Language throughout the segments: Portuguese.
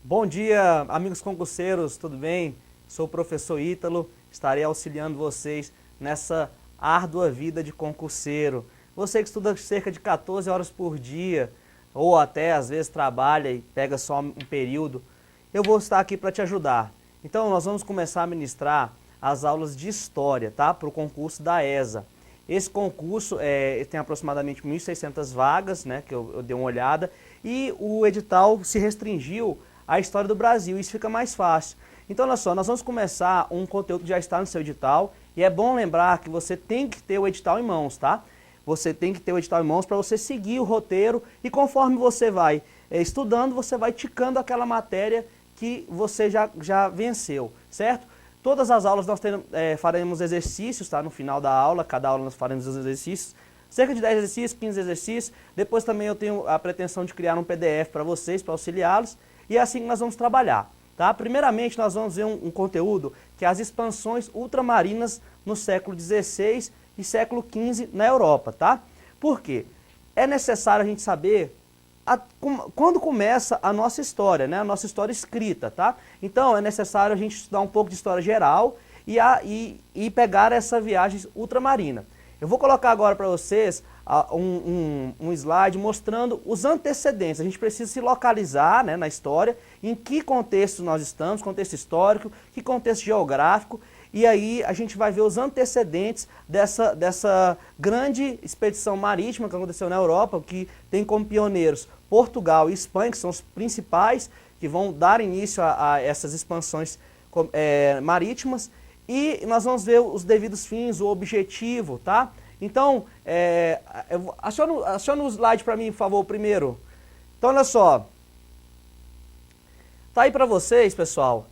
Bom dia, amigos concurseiros, tudo bem? Sou o professor Ítalo, estarei auxiliando vocês nessa árdua vida de concurseiro. Você que estuda cerca de 14 horas por dia, ou até às vezes trabalha e pega só um período, eu vou estar aqui para te ajudar. Então nós vamos começar a ministrar as aulas de História, tá? Para o concurso da ESA. Esse concurso tem aproximadamente 1.600 vagas, né, que eu dei uma olhada, e o edital se restringiu à história do Brasil, isso fica mais fácil. Então, olha só, nós vamos começar um conteúdo que já está no seu edital, e é bom lembrar que você tem que ter o edital em mãos, tá? Você tem que ter o edital em mãos para você seguir o roteiro, e conforme você vai estudando, você vai ticando aquela matéria que você já venceu, certo? Todas as aulas nós faremos exercícios, tá? No final da aula, cada aula nós faremos os exercícios. Cerca de 10 exercícios, 15 exercícios. Depois também eu tenho a pretensão de criar um PDF para vocês, para auxiliá-los. E é assim que nós vamos trabalhar, tá? Primeiramente nós vamos ver um conteúdo que é as expansões ultramarinas no século XVI e século XV na Europa, tá? Por quê? É necessário a gente saber quando começa a nossa história, né? A nossa história escrita, tá? Então é necessário a gente estudar um pouco de história geral e pegar essa viagem ultramarina. Eu vou colocar agora para vocês um slide mostrando os antecedentes. A gente precisa se localizar, né, na história, em que contexto nós estamos, contexto histórico, que contexto geográfico, e aí a gente vai ver os antecedentes dessa grande expedição marítima que aconteceu na Europa, que tem como pioneiros Portugal e Espanha, que são os principais, que vão dar início a essas expansões marítimas, e nós vamos ver os devidos fins, o objetivo, tá? Então, aciona o slide para mim, por favor, primeiro. Então, olha só. Tá aí para vocês, pessoal,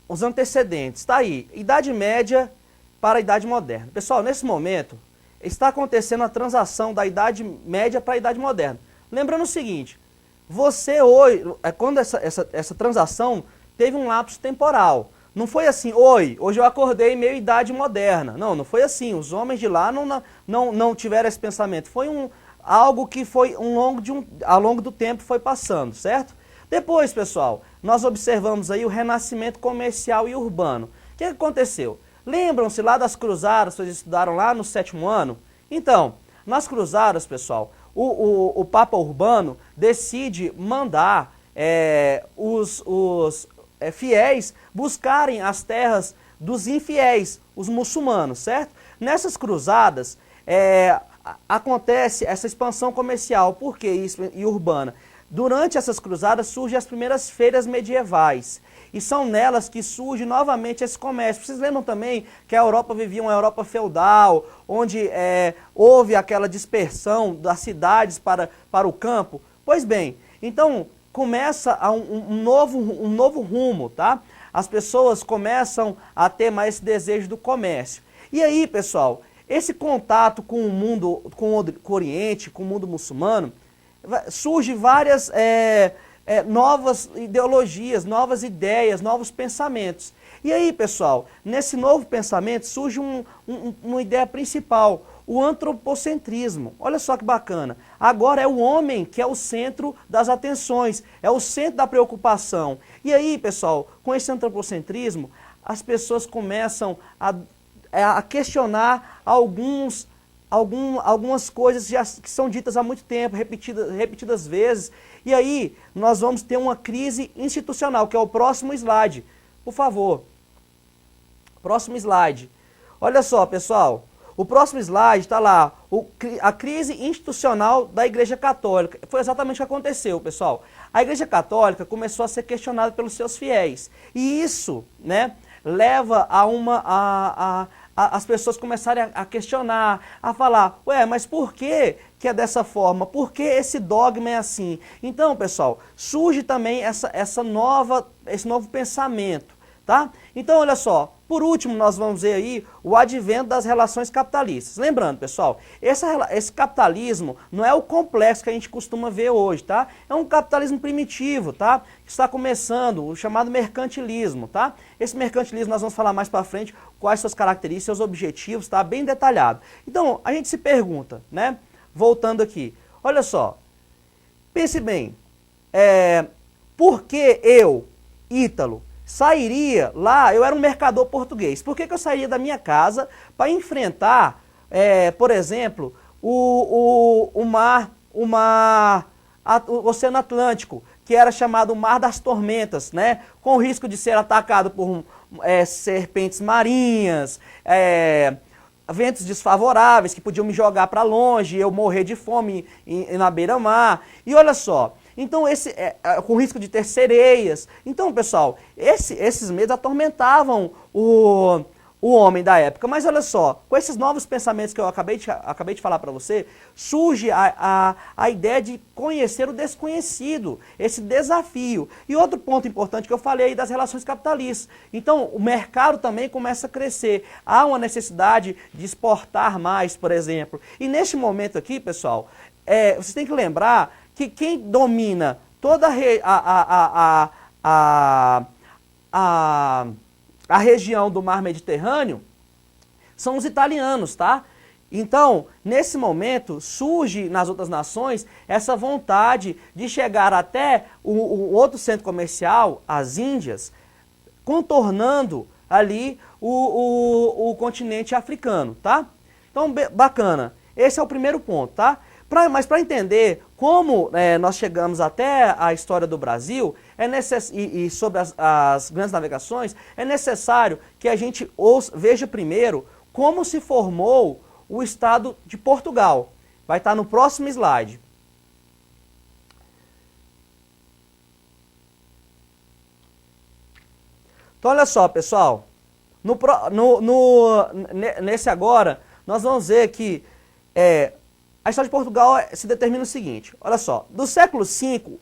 os antecedentes. Tá aí, Idade Média para a Idade Moderna. Pessoal, nesse momento, está acontecendo a transação da Idade Média para a Idade Moderna. Lembrando o seguinte, você hoje, quando essa transação teve um lapso temporal. Não foi assim, hoje eu acordei meio Idade Moderna. Não foi assim. Os homens de lá não tiveram esse pensamento. Foi algo que foi ao longo do tempo foi passando, certo? Depois, pessoal, nós observamos aí o renascimento comercial e urbano. O que aconteceu? Lembram-se lá das cruzadas, vocês estudaram lá no 7º ano? Então, nas cruzadas, pessoal, o Papa Urbano decide mandar os fiéis buscarem as terras dos infiéis, os muçulmanos, certo? Nessas cruzadas acontece essa expansão comercial, por que isso, e urbana? Durante essas cruzadas surgem as primeiras feiras medievais, e são nelas que surge novamente esse comércio. Vocês lembram também que a Europa vivia uma Europa feudal, onde houve aquela dispersão das cidades para o campo? Pois bem, então começa um novo rumo, tá? As pessoas começam a ter mais esse desejo do comércio. E aí, pessoal, esse contato com o mundo, com o Oriente, com o mundo muçulmano, surge várias novas ideologias, novas ideias, novos pensamentos. E aí, pessoal, nesse novo pensamento surge uma ideia principal, o antropocentrismo. Olha só que bacana. Agora é o homem que é o centro das atenções, é o centro da preocupação. E aí, pessoal, com esse antropocentrismo, as pessoas começam a questionar algumas coisas que são ditas há muito tempo, repetidas vezes. E aí nós vamos ter uma crise institucional, que é o próximo slide. Por favor. Próximo slide. Olha só, pessoal. O próximo slide está lá, a crise institucional da Igreja Católica. Foi exatamente o que aconteceu, pessoal. A Igreja Católica começou a ser questionada pelos seus fiéis. E isso, né, leva as pessoas começarem a questionar, a falar, ué, mas por que é dessa forma? Por que esse dogma é assim? Então, pessoal, surge também esse novo pensamento, tá? Então, olha só, por último, nós vamos ver aí o advento das relações capitalistas. Lembrando, pessoal, esse capitalismo não é o complexo que a gente costuma ver hoje, tá? É um capitalismo primitivo, tá? Que está começando, o chamado mercantilismo, tá? Esse mercantilismo nós vamos falar mais para frente, quais suas características, seus objetivos, tá? Bem detalhado. Então, a gente se pergunta, né? Voltando aqui, olha só, pense bem, Por que eu, Ítalo, sairia lá, eu era um mercador português, por que eu sairia da minha casa para enfrentar, por exemplo, o Oceano Atlântico, que era chamado Mar das Tormentas, né? Com o risco de ser atacado por serpentes marinhas, ventos desfavoráveis que podiam me jogar para longe, eu morrer de fome na beira-mar. E olha só, então com risco de ter sereias. Então, pessoal, esses medos atormentavam o homem da época. Mas olha só, com esses novos pensamentos que eu acabei de falar para você, surge a ideia de conhecer o desconhecido, esse desafio. E outro ponto importante que eu falei aí das relações capitalistas. Então, o mercado também começa a crescer. Há uma necessidade de exportar mais, por exemplo. E neste momento aqui, pessoal, vocês têm que lembrar que quem domina toda a região do Mar Mediterrâneo são os italianos, tá? Então, nesse momento, surge nas outras nações essa vontade de chegar até o outro centro comercial, as Índias, contornando ali o continente africano, tá? Então, bacana. Esse é o primeiro ponto, tá? Mas para entender como nós chegamos até a história do Brasil e sobre as grandes navegações, é necessário que a gente veja primeiro como se formou o estado de Portugal. Vai estar no próximo slide. Então olha só, pessoal, nesse agora, nós vamos ver que a história de Portugal se determina o seguinte, olha só, do século V,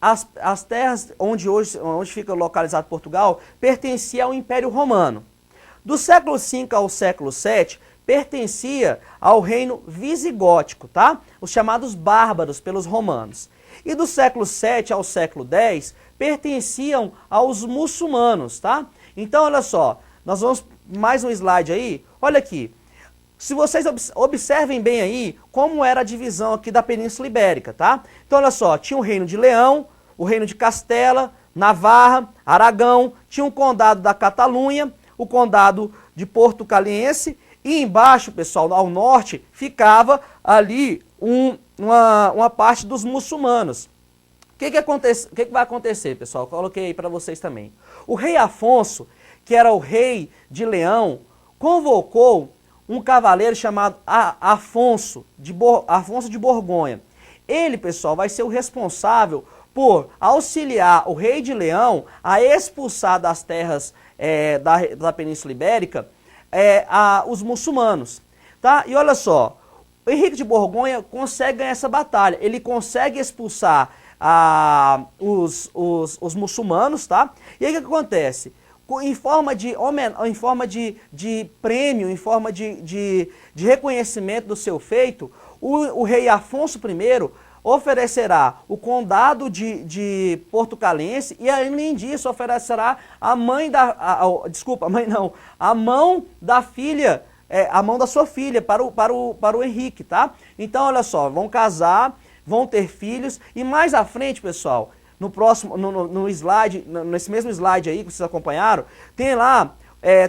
as terras onde fica localizado Portugal pertencia ao Império Romano. Do século V ao século VII, pertencia ao reino visigótico, tá? Os chamados bárbaros pelos romanos. E do século VII ao século X, pertenciam aos muçulmanos, tá? Então, olha só, nós vamos mais um slide aí, olha aqui. Se vocês observem bem aí como era a divisão aqui da Península Ibérica, tá? Então, olha só, tinha o reino de Leão, o reino de Castela, Navarra, Aragão, tinha o condado da Catalunha, o condado de Porto Caliense, e embaixo, pessoal, ao norte, ficava ali uma parte dos muçulmanos. O que vai acontecer, pessoal? Coloquei aí para vocês também. O rei Afonso, que era o rei de Leão, convocou um cavaleiro chamado Afonso de Borgonha. Ele, pessoal, vai ser o responsável por auxiliar o rei de Leão a expulsar das terras da Península Ibérica os muçulmanos. Tá? E olha só, o Henrique de Borgonha consegue ganhar essa batalha. Ele consegue expulsar os muçulmanos, tá? E aí o que acontece? Em forma de prêmio, em forma de reconhecimento do seu feito, o rei Afonso I oferecerá o condado de Porto Calense e, além disso, oferecerá a mão da filha, a mão da sua filha para o Henrique, tá? Então, olha só, vão casar, vão ter filhos e mais à frente, pessoal, no próximo, no slide, nesse mesmo slide aí que vocês acompanharam, tem lá,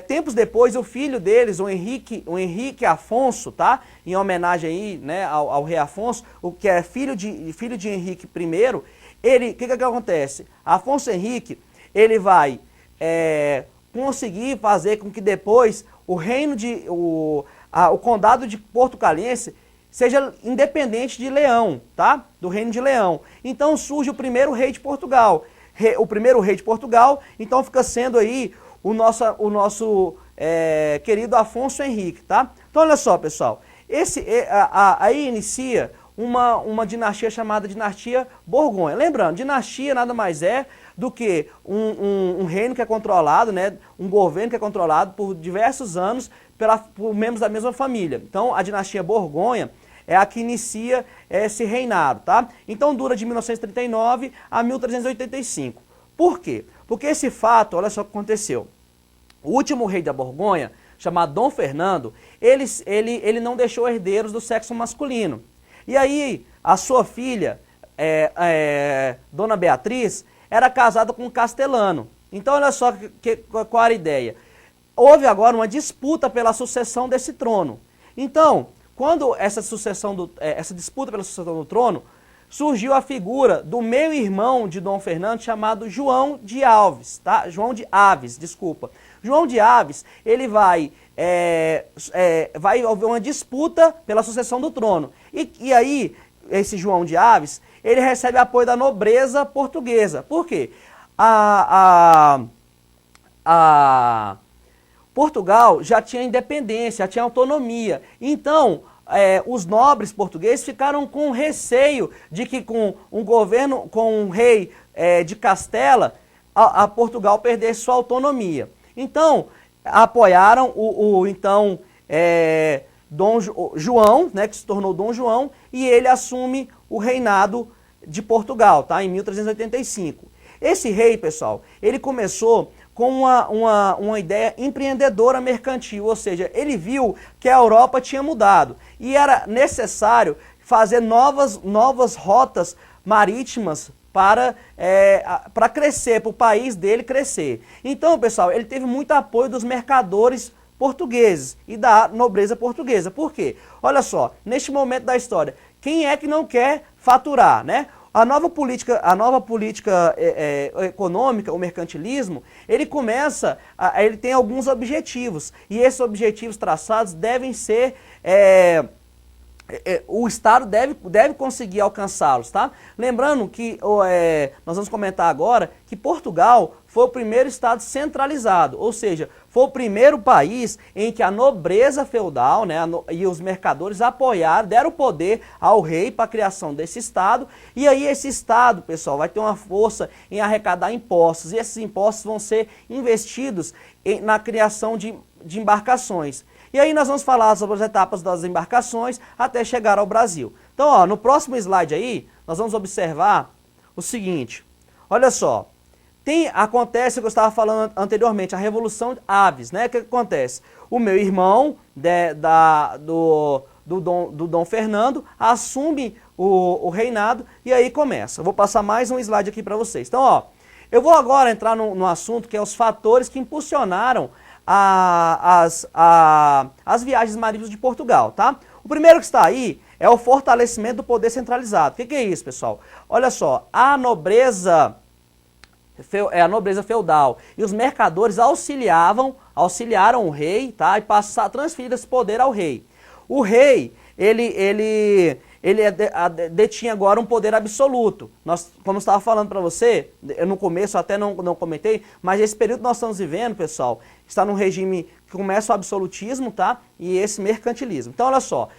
tempos depois, o filho deles, o Henrique Afonso, tá? Em homenagem aí, né, ao rei Afonso, o que é filho de Henrique I, o que acontece? Afonso Henrique, ele vai conseguir fazer com que depois o condado de Porto Calense seja independente de Leão, tá? Do reino de Leão. Então surge o primeiro rei de Portugal. O primeiro rei de Portugal, então fica sendo aí o nosso querido Afonso Henrique, tá? Então olha só, pessoal, aí inicia uma dinastia chamada dinastia Borgonha. Lembrando, dinastia nada mais é do que um reino que é controlado, né? Um governo que é controlado por diversos anos por membros da mesma família. Então a dinastia Borgonha é a que inicia esse reinado, tá? Então dura de 1939 a 1385. Por quê? Porque esse fato, olha só o que aconteceu. O último rei da Borgonha, chamado Dom Fernando, ele não deixou herdeiros do sexo masculino. E aí, a sua filha, Dona Beatriz, era casada com um castelano. Então olha só qual era a ideia. Houve agora uma disputa pela sucessão desse trono. Então, quando essa disputa pela sucessão do trono, surgiu a figura do meio-irmão de Dom Fernando, chamado João de Alves, tá? João de Aves, desculpa. João de Aves, ele vai haver uma disputa pela sucessão do trono. E aí, esse João de Aves, ele recebe apoio da nobreza portuguesa. Por quê? Portugal já tinha independência, já tinha autonomia. Então, os nobres portugueses ficaram com receio de que com um governo, com um rei de Castela, a Portugal perdesse sua autonomia. Então, apoiaram então Dom João, né, que se tornou Dom João, e ele assume o reinado de Portugal, tá, em 1385. Esse rei, pessoal, ele começou com uma ideia empreendedora mercantil, ou seja, ele viu que a Europa tinha mudado e era necessário fazer novas rotas marítimas para crescer, para o país dele crescer. Então, pessoal, ele teve muito apoio dos mercadores portugueses e da nobreza portuguesa. Por quê? Olha só, neste momento da história, quem é que não quer faturar, né? A nova política econômica, o mercantilismo, ele tem alguns objetivos, e esses objetivos traçados devem ser, o Estado deve conseguir alcançá-los, tá? Lembrando que, nós vamos comentar agora, que Portugal foi o primeiro Estado centralizado, ou seja, foi o primeiro país em que a nobreza feudal, né, e os mercadores apoiaram, deram poder ao rei para a criação desse Estado, e aí esse Estado, pessoal, vai ter uma força em arrecadar impostos, e esses impostos vão ser investidos na criação de embarcações. E aí nós vamos falar sobre as etapas das embarcações até chegar ao Brasil. Então, ó, no próximo slide aí, nós vamos observar o seguinte, olha só. Acontece o que eu estava falando anteriormente, a Revolução de Aves, né? O que acontece? O meu irmão do Dom Fernando assume o reinado e aí começa. Eu vou passar mais um slide aqui para vocês. Então, ó, eu vou agora entrar no assunto que é os fatores que impulsionaram as viagens marítimas de Portugal, tá? O primeiro que está aí é o fortalecimento do poder centralizado. O que é isso, pessoal? Olha só, a nobreza feudal e os mercadores auxiliaram o rei, tá? E transferiram esse poder ao rei. O rei, ele detinha agora um poder absoluto. Como eu estava falando para você, no começo até não comentei, mas esse período que nós estamos vivendo, pessoal, está num regime que começa o absolutismo, tá? E esse mercantilismo. Então, olha só,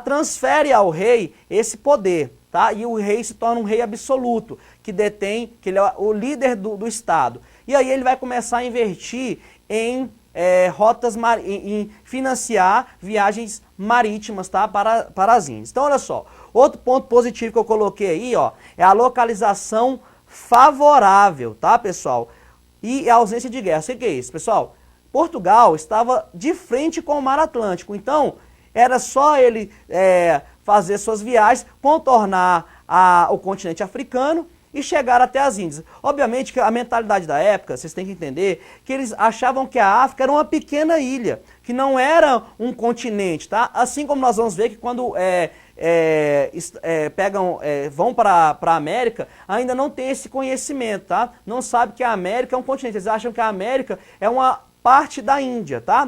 transfere ao rei esse poder, tá? E o rei se torna um rei absoluto, que ele é o líder do Estado. E aí ele vai começar a investir em em financiar viagens marítimas, tá? para as Índias. Então, olha só, outro ponto positivo que eu coloquei aí, ó, é a localização favorável, tá, pessoal? E a ausência de guerra. O que é isso, pessoal? Portugal estava de frente com o Mar Atlântico, então era só ele fazer suas viagens, contornar o continente africano e chegar até as Índias. Obviamente que a mentalidade da época, vocês têm que entender, que eles achavam que a África era uma pequena ilha, que não era um continente, tá? Assim como nós vamos ver que quando vão para a América, ainda não tem esse conhecimento, tá? Não sabe que a América é um continente, eles acham que a América é uma parte da Índia, tá?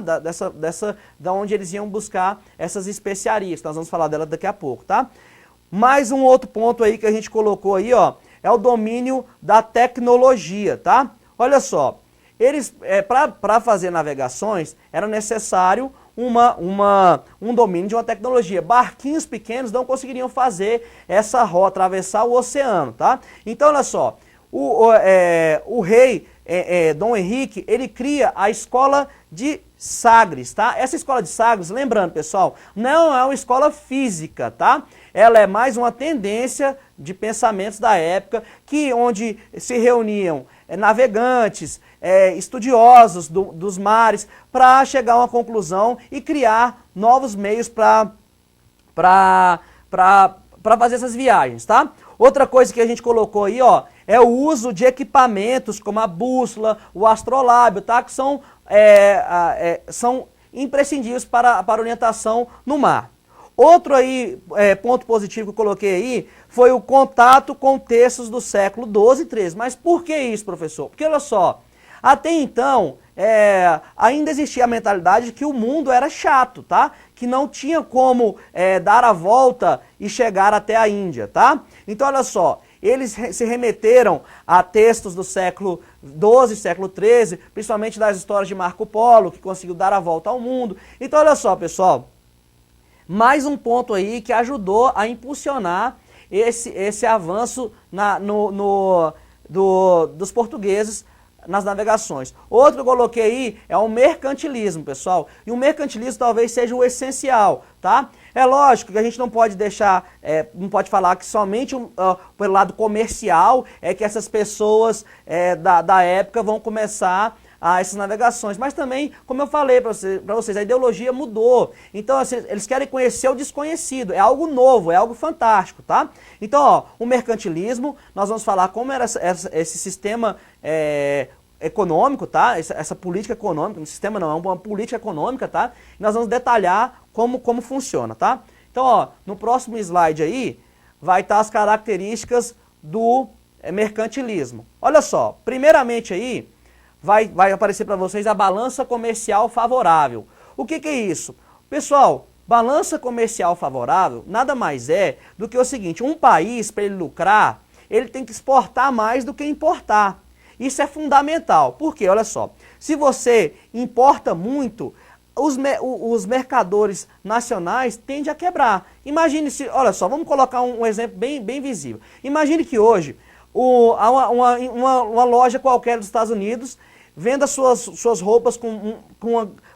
Da onde eles iam buscar essas especiarias, nós vamos falar dela daqui a pouco, tá? Mais um outro ponto aí que a gente colocou aí, ó, é o domínio da tecnologia, tá? Olha só, eles, para fazer navegações, era necessário um domínio de uma tecnologia. Barquinhos pequenos não conseguiriam fazer essa rota, atravessar o oceano, tá? Então, olha só, o rei Dom Henrique, ele cria a escola de Sagres, tá? Essa escola de Sagres, lembrando, pessoal, não é uma escola física, tá? Ela é mais uma tendência de pensamentos da época, onde se reuniam navegantes, estudiosos dos mares, para chegar a uma conclusão e criar novos meios para fazer essas viagens, tá? Outra coisa que a gente colocou aí, ó, é o uso de equipamentos como a bússola, o astrolábio, tá? Que são imprescindíveis para orientação no mar. Outro aí, ponto positivo que eu coloquei aí foi o contato com textos do século XII e XIII. Mas por que isso, professor? Porque olha só, até então ainda existia a mentalidade de que o mundo era chato, tá? Que não tinha como dar a volta e chegar até a Índia, tá? Então olha só, eles se remeteram a textos do século XII, século XIII, principalmente das histórias de Marco Polo, que conseguiu dar a volta ao mundo. Então olha só, pessoal, mais um ponto aí que ajudou a impulsionar esse avanço dos portugueses nas navegações. Outro que eu coloquei aí é o mercantilismo, pessoal. E o mercantilismo talvez seja o essencial, tá? É lógico que a gente não pode deixar, não pode falar que somente pelo lado comercial é que essas pessoas da época vão começar essas navegações, mas também, como eu falei para vocês, a ideologia mudou. Então, assim, eles querem conhecer o desconhecido, é algo novo, é algo fantástico, tá? Então, ó, o mercantilismo, nós vamos falar como era esse sistema econômico, tá? Essa política econômica, um sistema não, é uma política econômica, tá? E nós vamos detalhar como funciona, tá? Então, ó, no próximo slide aí, vai estar as características do mercantilismo. Olha só, primeiramente aí, vai aparecer para vocês a balança comercial favorável. O que é isso? Pessoal, balança comercial favorável nada mais é do que o seguinte, um país, para ele lucrar, ele tem que exportar mais do que importar. Isso é fundamental. Por quê? Olha só, se você importa muito, os mercadores nacionais tendem a quebrar. Imagine se, olha só, vamos colocar um exemplo bem visível. Imagine que hoje uma loja qualquer dos Estados Unidos venda suas roupas com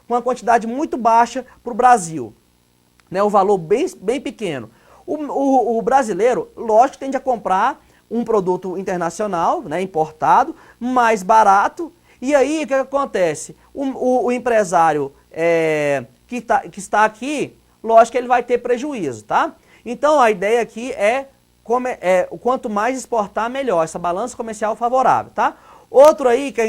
uma quantidade muito baixa para o Brasil, né, um valor bem pequeno. O brasileiro, lógico, tende a comprar um produto internacional, né, importado, mais barato, e aí o que acontece? O empresário que está aqui, lógico que ele vai ter prejuízo, tá? Então a ideia aqui o quanto mais exportar, melhor, essa balança comercial favorável, tá? Outro aí que a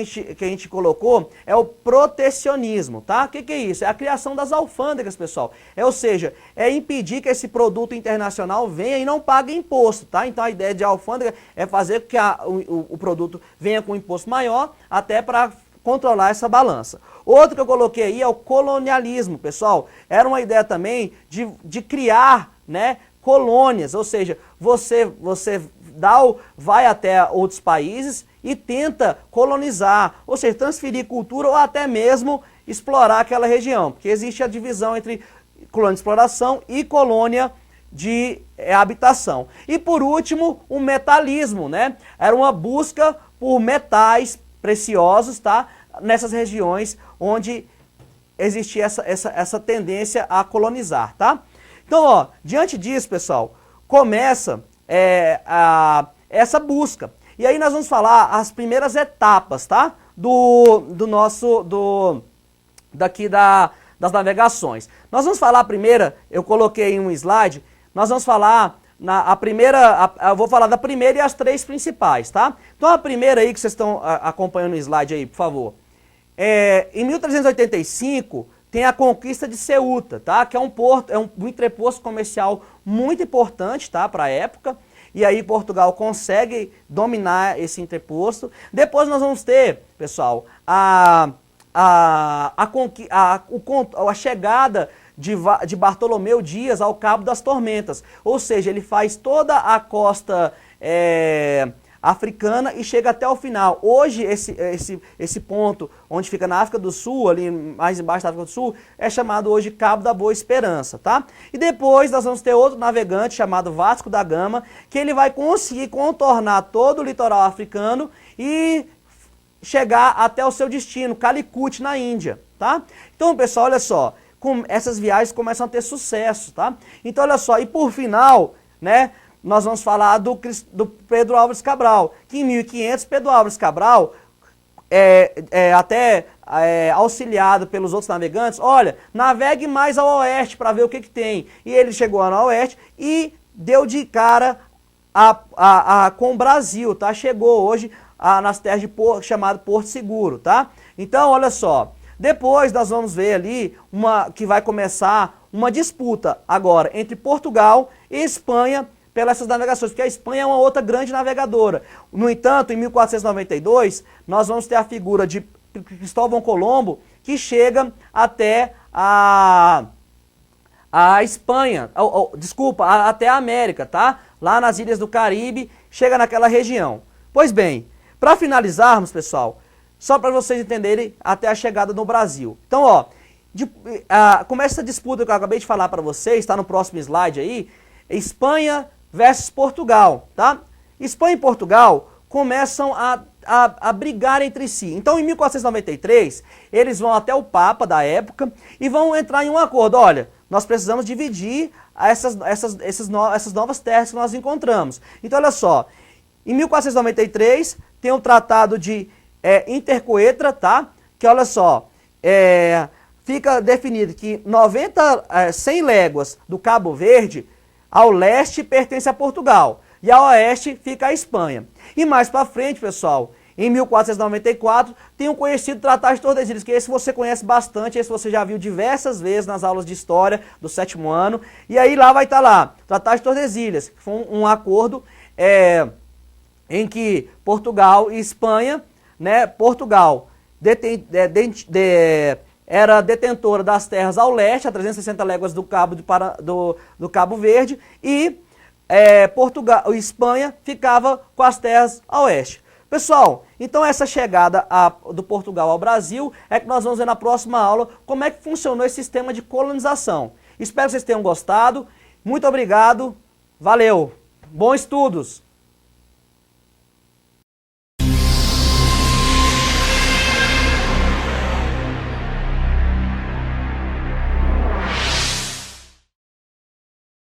gente colocou é o protecionismo, tá? O que é isso? É a criação das alfândegas, pessoal. Ou seja, é impedir que esse produto internacional venha e não pague imposto, tá? Então a ideia de alfândega é fazer com que o produto venha com um imposto maior, até para controlar essa balança. Outro que eu coloquei aí é o colonialismo, pessoal. Era uma ideia também de criar, né, colônias, ou seja, você vai até outros países e tenta colonizar, ou seja, transferir cultura ou até mesmo explorar aquela região, porque existe a divisão entre colônia de exploração e colônia de habitação. E por último, o metalismo, né? Era uma busca por metais preciosos, tá? Nessas regiões onde existia essa tendência a colonizar, tá? Então, ó, diante disso, pessoal, começa essa busca. E aí nós vamos falar as primeiras etapas, tá? Das navegações. Nós vamos falar a primeira, eu coloquei em um slide, nós vamos falar eu vou falar da primeira e as três principais, tá? Então a primeira aí que vocês estão acompanhando no slide aí, por favor. Em 1385 tem a conquista de Ceuta, tá? Que é um porto, um entreposto comercial muito importante, tá? Para a época. E aí Portugal consegue dominar esse entreposto. Depois nós vamos ter, pessoal, a chegada de Bartolomeu Dias ao Cabo das Tormentas. Ou seja, ele faz toda a costa africana e chega até o final. Hoje esse ponto, onde fica na África do Sul, ali mais embaixo da África do Sul, é chamado hoje Cabo da Boa Esperança, tá? E depois nós vamos ter outro navegante chamado Vasco da Gama, que ele vai conseguir contornar todo o litoral africano e chegar até o seu destino, Calicut, na Índia, tá? Então, pessoal, olha só, essas viagens começam a ter sucesso, tá? Então, olha só, e por final, né, nós vamos falar do Pedro Álvares Cabral, que em 1500 Pedro Álvares Cabral, auxiliado pelos outros navegantes, olha, navegue mais ao oeste para ver o que tem. E ele chegou lá no oeste e deu de cara com o Brasil, tá? Chegou hoje nas terras de chamado Porto Seguro, tá? Então, olha só, depois nós vamos ver ali que vai começar uma disputa agora entre Portugal e Espanha pelas essas navegações, porque a Espanha é uma outra grande navegadora. No entanto, em 1492, nós vamos ter a figura de Cristóvão Colombo, que chega até a Espanha, desculpa, até a América, tá? Lá nas ilhas do Caribe, chega naquela região. Pois bem, para finalizarmos, pessoal, só para vocês entenderem até a chegada no Brasil. Então, ó, começa essa disputa que eu acabei de falar para vocês, está no próximo slide aí, Espanha versus Portugal, tá? Espanha e Portugal começam a brigar entre si. Então, em 1493, eles vão até o Papa da época e vão entrar em um acordo. Olha, nós precisamos dividir essas novas terras que nós encontramos. Então, olha só, em 1493 tem o Tratado de Intercoetra, tá? Que, olha só, fica definido que 100 léguas do Cabo Verde ao leste pertence a Portugal e ao oeste fica a Espanha. E mais para frente, pessoal, em 1494, tem o conhecido Tratado de Tordesilhas, que esse você conhece bastante, esse você já viu diversas vezes nas aulas de História do 7º ano. E aí lá vai estar lá, Tratado de Tordesilhas, que foi um acordo em que Portugal e Espanha, né, Portugal era detentora das terras ao leste, a 360 léguas do Cabo Verde, e Espanha ficava com as terras a oeste. Pessoal, então essa chegada do Portugal ao Brasil é que nós vamos ver na próxima aula como é que funcionou esse sistema de colonização. Espero que vocês tenham gostado. Muito obrigado. Valeu. Bons estudos.